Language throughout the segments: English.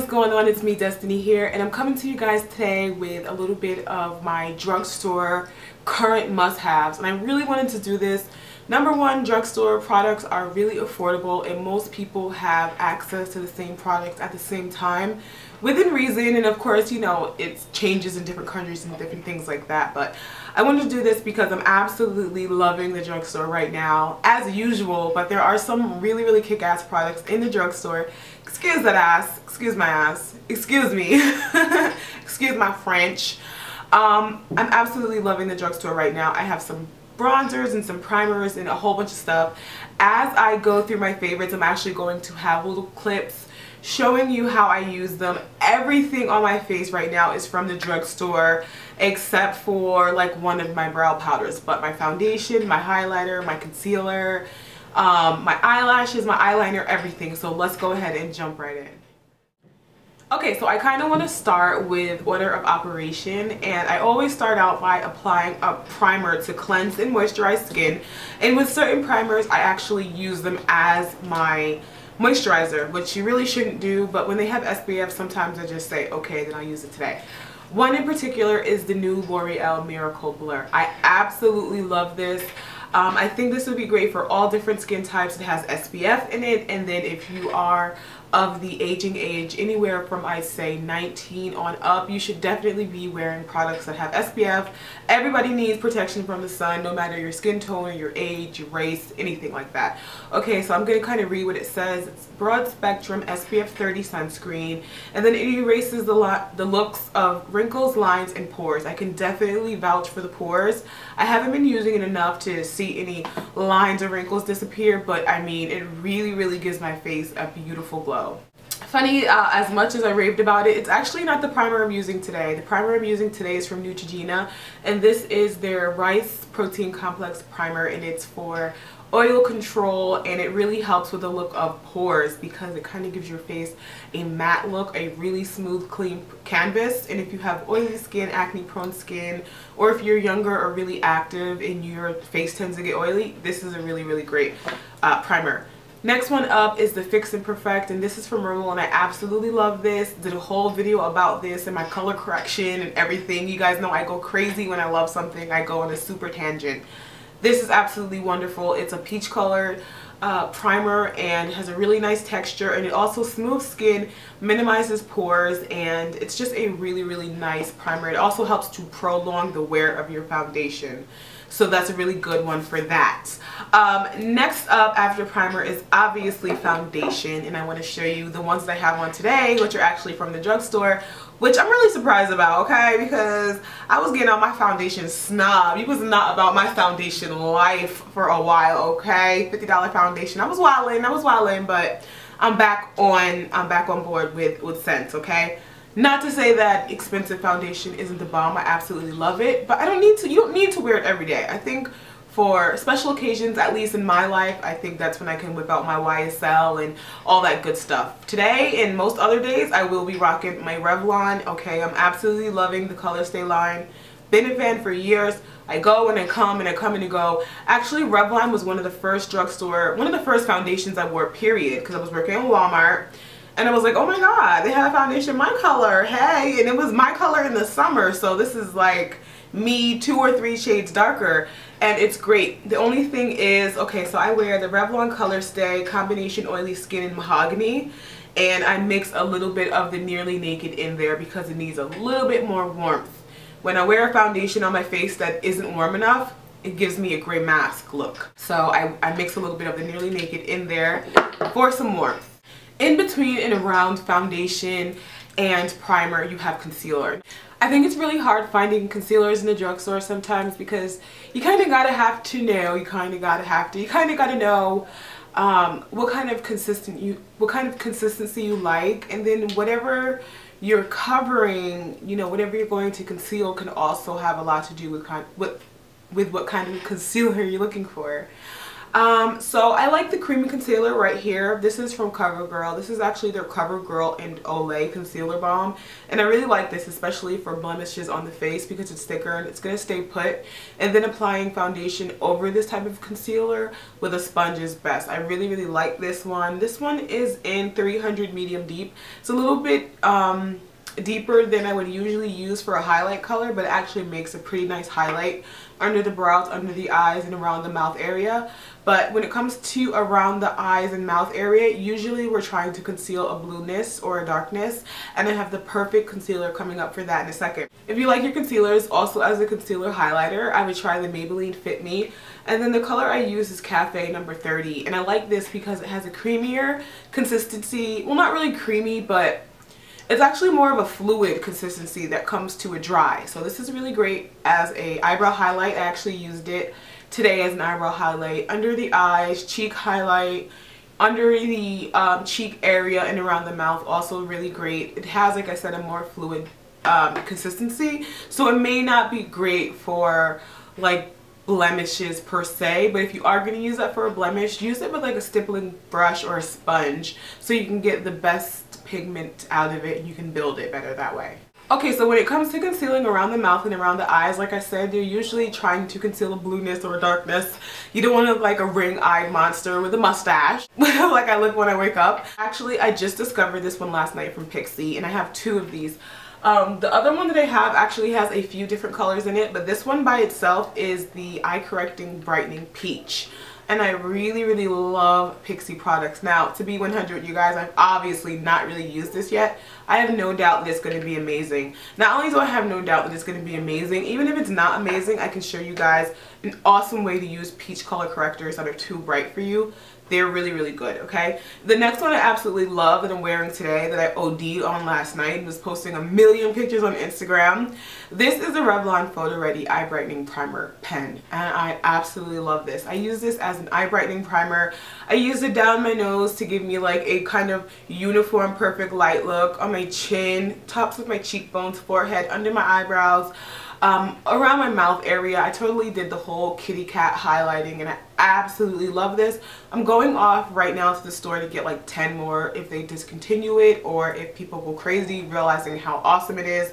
going on? It's me, Destiny here, and I'm coming to you guys today with a little bit of my drugstore current must-haves. And I really wanted to do this. Number one, drugstore products are really affordable and most people have access to the same products at the same time within reason. And of course, you know, it changes in different countries and different things like that. But I wanted to do this because I'm absolutely loving the drugstore right now, as usual. But there are some really kick-ass products in the drugstore. Excuse that ass. Excuse my ass. Excuse me. Excuse my French. I'm absolutely loving the drugstore right now. I have some bronzers and some primers and a whole bunch of stuff. As I go through my favorites, I'm actually going to have little clips showing you how I use them. Everything on my face right now is from the drugstore except for like one of my brow powders, but my foundation, my highlighter, my concealer, my eyelashes, my eyeliner, everything. So let's go ahead and jump right in. Okay, so I kind of want to start with order of operation, and I always start out by applying a primer to cleanse and moisturize skin. And with certain primers, I actually use them as my moisturizer, which you really shouldn't do, but when they have SPF, sometimes I just say, okay, then I'll use it today. One in particular is the new L'Oreal Miracle Blur. I absolutely love this. I think this would be great for all different skin types. It has SPF in it, and then if you are of the aging age, anywhere from I'd say 19 on up, you should definitely be wearing products that have SPF. Everybody needs protection from the sun, no matter your skin tone, your age, your race, anything like that. Okay, so I'm going to kind of read what it says. It's broad spectrum SPF 30 sunscreen, and then it erases the looks of wrinkles, lines, and pores. I can definitely vouch for the pores. I haven't been using it enough to see any lines or wrinkles disappear, but I mean, it really gives my face a beautiful glow. Funny, as much as I raved about it, it's actually not the primer I'm using today. The primer I'm using today is from Neutrogena, and this is their Rice Protein Complex Primer, and it's for oil control, and it really helps with the look of pores because it kind of gives your face a matte look, a really smooth, clean canvas. And if you have oily skin, acne prone skin, or if you're younger or really active and your face tends to get oily, this is a really great primer. Next one up is the Fix and Perfect, and this is from Rimmel, and I absolutely love this. Did a whole video about this and my color correction and everything. You guys know I go crazy when I love something. I go on a super tangent. This is absolutely wonderful. It's a peach colored primer and has a really nice texture, and it also smooths skin, minimizes pores, and it's just a really nice primer. It also helps to prolong the wear of your foundation. So that's a really good one for that. Next up after primer is obviously foundation, and I want to show you the ones that I have on today, which are actually from the drugstore, which I'm really surprised about, okay, because I was getting on my foundation snob. It was not about my foundation life for a while, okay? $50 foundation. I was wilding, but I'm back on board with scents, okay? Not to say that expensive foundation isn't the bomb. I absolutely love it, but you don't need to wear it every day. I think for special occasions, at least in my life, I think that's when I can whip out my YSL and all that good stuff. Today and most other days, I will be rocking my Revlon. Okay, I'm absolutely loving the Color Stay line. Been a fan for years. I go and I come and I come and I go. Actually, Revlon was one of the first foundations I wore, period, because I was working in Walmart. And I was like, oh my god, they have a foundation my color, hey, and it was my color in the summer, so this is like me 2 or 3 shades darker, and it's great. The only thing is, okay, so I wear the Revlon Color Stay Combination Oily Skin in Mahogany, and I mix a little bit of the Nearly Naked in there because it needs a little bit more warmth. When I wear a foundation on my face that isn't warm enough, it gives me a gray mask look. So I mix a little bit of the Nearly Naked in there for some warmth. In between and around foundation and primer, you have concealer. I think it's really hard finding concealers in the drugstore sometimes because you kind of gotta know what kind of consistency you like, and then whatever you're covering, you know, whatever you're going to conceal can also have a lot to do with what kind of concealer you're looking for. So I like the creamy concealer right here. This is from CoverGirl. This is actually their CoverGirl and Olay Concealer Balm. And I really like this, especially for blemishes on the face because it's thicker and it's going to stay put. And then applying foundation over this type of concealer with a sponge is best. I really, really like this one. This one is in 300 medium deep. It's a little bit deeper than I would usually use for a highlight color, but it actually makes a pretty nice highlight under the brows, under the eyes, and around the mouth area. But when it comes to around the eyes and mouth area, usually we're trying to conceal a blueness or a darkness, and I have the perfect concealer coming up for that in a second. If you like your concealers also as a concealer highlighter, I would try the Maybelline Fit Me. And then the color I use is Cafe number 30, and I like this because it has a creamier consistency. Well, not really creamy, but it's actually more of a fluid consistency that comes to a dry. So this is really great as a eyebrow highlight. I actually used it today as an eyebrow highlight under the eyes, cheek highlight, under the cheek area, and around the mouth. Also really great. It has, like I said, a more fluid consistency, so it may not be great for like blemishes per se, but if you are going to use that for a blemish, use it with like a stippling brush or a sponge so you can get the best pigment out of it and you can build it better that way. Okay, so when it comes to concealing around the mouth and around the eyes, like I said, they're usually trying to conceal a blueness or a darkness. You don't want to look like a ring-eyed monster with a mustache like I look when I wake up. Actually, I just discovered this one last night from Pixie, and I have two of these. The other one that I have actually has a few different colors in it, but this one by itself is the Eye Correcting Brightening Peach. And I really, really love Pixie products. Now, to be 100, you guys, I've obviously not really used this yet. I have no doubt that it's going to be amazing. Not only do I have no doubt that it's going to be amazing, even if it's not amazing, I can show you guys an awesome way to use peach color correctors that are too bright for you. They're really, really good, okay? The next one I absolutely love that I'm wearing today that I OD'd on last night and was posting a million pictures on Instagram. This is a Revlon Photo Ready Eye Brightening Primer pen, and I absolutely love this. I use this as an eye brightening primer. I use it down my nose to give me like a kind of uniform, perfect light look on my chin, tops of my cheekbones, forehead, under my eyebrows. Around my mouth area. I totally did the whole kitty cat highlighting, and I absolutely love this. I'm going off right now to the store to get like 10 more if they discontinue it or if people go crazy realizing how awesome it is.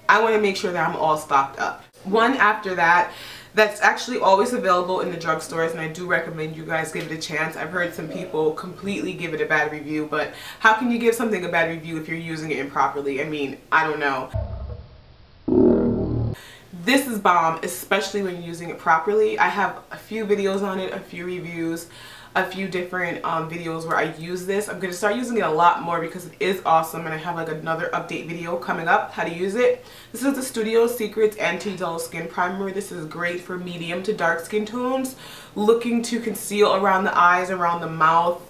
I want to make sure that I'm all stocked up. One after that that's actually always available in the drugstores, and I do recommend you guys give it a chance. I've heard some people completely give it a bad review, but how can you give something a bad review if you're using it improperly? I mean, I don't know. This is bomb, especially when you're using it properly. I have a few videos on it, a few reviews, a few different videos where I use this. I'm going to start using it a lot more because it is awesome, and I have like another update video coming up how to use it. This is the Studio Secrets Anti-Dull Skin Primer. This is great for medium to dark skin tones, looking to conceal around the eyes, around the mouth,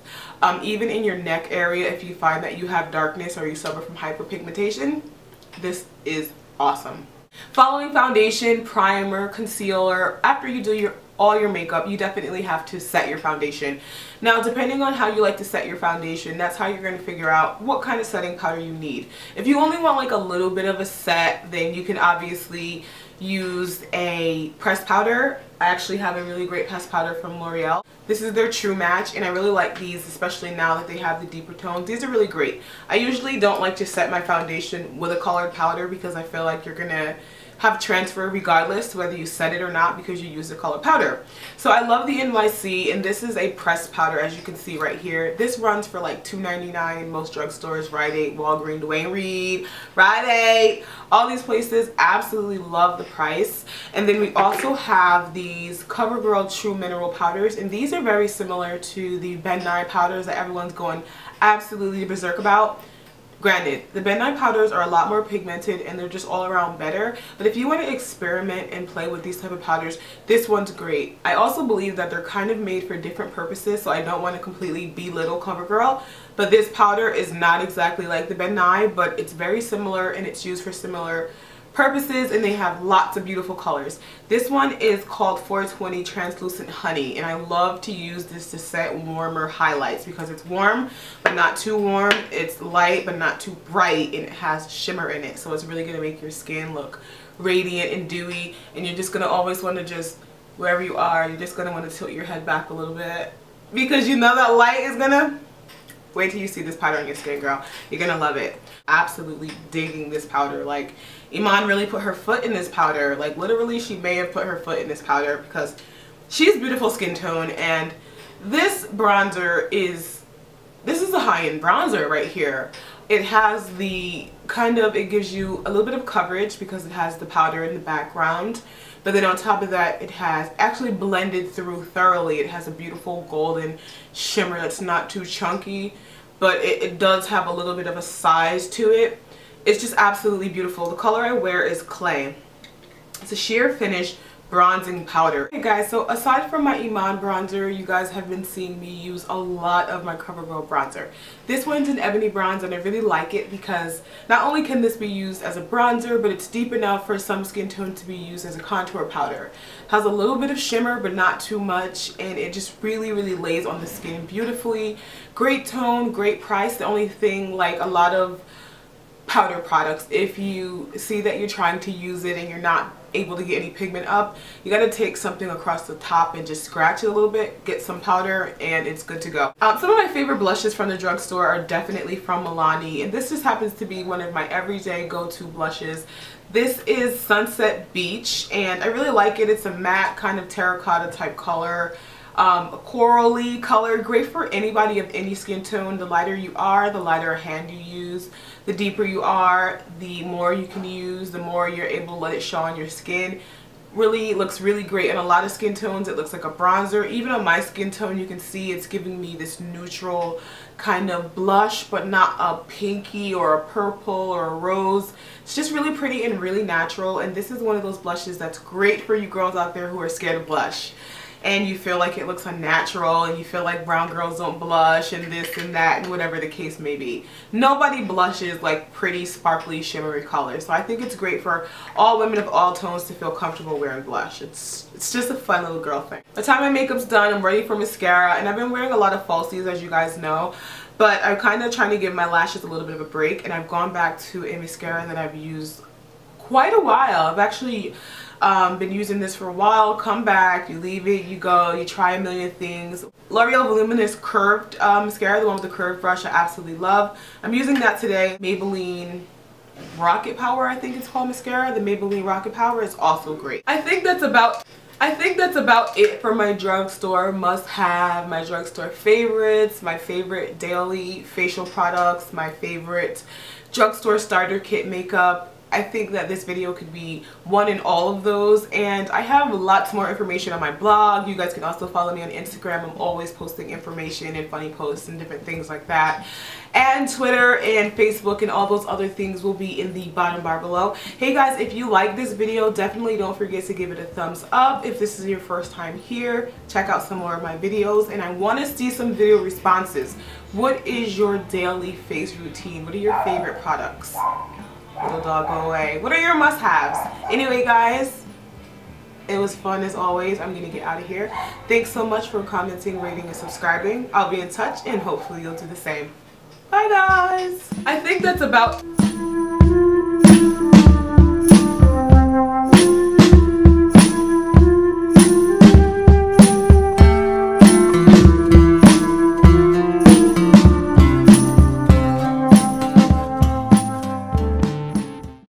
even in your neck area if you find that you have darkness or you suffer from hyperpigmentation. This is awesome. Following foundation, primer, concealer, after you do all your makeup, you definitely have to set your foundation. Now, depending on how you like to set your foundation, that's how you're going to figure out what kind of setting powder you need. If you only want like a little bit of a set, then you can obviously use a pressed powder. I actually have a really great pressed powder from L'Oreal. This is their True Match, and I really like these, especially now that they have the deeper tones. These are really great. I usually don't like to set my foundation with a colored powder because I feel like you're gonna have transfer regardless whether you set it or not because you use the colored powder. So I love the NYC, and this is a pressed powder, as you can see right here. This runs for like $2.99 in most drugstores, Rite Aid, Walgreens, Duane Reade, Rite Aid, all these places. Absolutely love the price. And then we also have these CoverGirl True Mineral powders, and these are very similar to the Ben Nye powders that everyone's going absolutely berserk about. Granted, the Ben Nye powders are a lot more pigmented and they're just all around better, but if you want to experiment and play with these type of powders, this one's great. I also believe that they're kind of made for different purposes, so I don't want to completely belittle CoverGirl, but this powder is not exactly like the Ben Nye, but it's very similar and it's used for similar purposes, and they have lots of beautiful colors. This one is called 420 Translucent Honey, and I love to use this to set warmer highlights because it's warm but not too warm, it's light but not too bright, and it has shimmer in it, so it's really going to make your skin look radiant and dewy, and you're just going to always want to just wherever you are, you're just going to want to tilt your head back a little bit, because you know that light is going to... Wait till you see this powder on your skin, girl. You're going to love it. Absolutely digging this powder. Like, Iman really put her foot in this powder. Like, literally, she may have put her foot in this powder because she has beautiful skin tone. And this bronzer is... This is a high-end bronzer right here. It has the kind of... It gives you a little bit of coverage because it has the powder in the background. But then on top of that, it has actually blended through thoroughly. It has a beautiful golden shimmer that's not too chunky, but it does have a little bit of a size to it. It's just absolutely beautiful. The color I wear is Clay. It's a sheer finish bronzing powder. Hey guys, so aside from my Iman bronzer, you guys have been seeing me use a lot of my CoverGirl bronzer. This one's an ebony bronze, and I really like it because not only can this be used as a bronzer, but it's deep enough for some skin tone to be used as a contour powder. It has a little bit of shimmer, but not too much, and it just really lays on the skin beautifully. Great tone, great price. The only thing, like a lot of powder products, if you see that you're trying to use it and you're not able to get any pigment up, you got to take something across the top and just scratch it a little bit, get some powder, and it's good to go. Some of my favorite blushes from the drugstore are definitely from Milani, and this just happens to be one of my everyday go-to blushes. This is Sunset Beach, and I really like it. It's a matte kind of terracotta type color. A corally color, great for anybody of any skin tone. The lighter you are, the lighter hand you use. The deeper you are, the more you can use, the more you're able to let it show on your skin. Really looks really great in a lot of skin tones. It looks like a bronzer. Even on my skin tone, you can see it's giving me this neutral kind of blush, but not a pinky or a purple or a rose. It's just really pretty and really natural, and this is one of those blushes that's great for you girls out there who are scared to blush and you feel like it looks unnatural, and you feel like brown girls don't blush and this and that and whatever the case may be. Nobody blushes like pretty sparkly shimmery colors, so I think it's great for all women of all tones to feel comfortable wearing blush. It's just a fun little girl thing. By the time my makeup's done, I'm ready for mascara, and I've been wearing a lot of falsies, as you guys know, but I'm kind of trying to give my lashes a little bit of a break, and I've gone back to a mascara that I've used quite a while. I've actually been using this for a while. Come back, you leave it, you go, you try a million things. L'Oreal Voluminous Curved Mascara, the one with the curved brush, I absolutely love. I'm using that today. Maybelline Rocket Power, I think it's called, mascara. The Maybelline Rocket Power is also great. I think that's about it for my drugstore must-have, my drugstore favorites, my favorite daily facial products, my favorite drugstore starter kit makeup. I think that this video could be one in all of those, and I have lots more information on my blog. You guys can also follow me on Instagram. I'm always posting information and funny posts and different things like that. And Twitter and Facebook and all those other things will be in the bottom bar below. Hey guys, if you like this video, definitely don't forget to give it a thumbs up. If this is your first time here, check out some more of my videos, and I want to see some video responses. What is your daily face routine? What are your favorite products? Little dog, go away. What are your must-haves? Anyway guys, it was fun as always. I'm gonna get out of here. Thanks so much for commenting, rating, and subscribing. I'll be in touch, and hopefully you'll do the same. Bye guys. I think that's about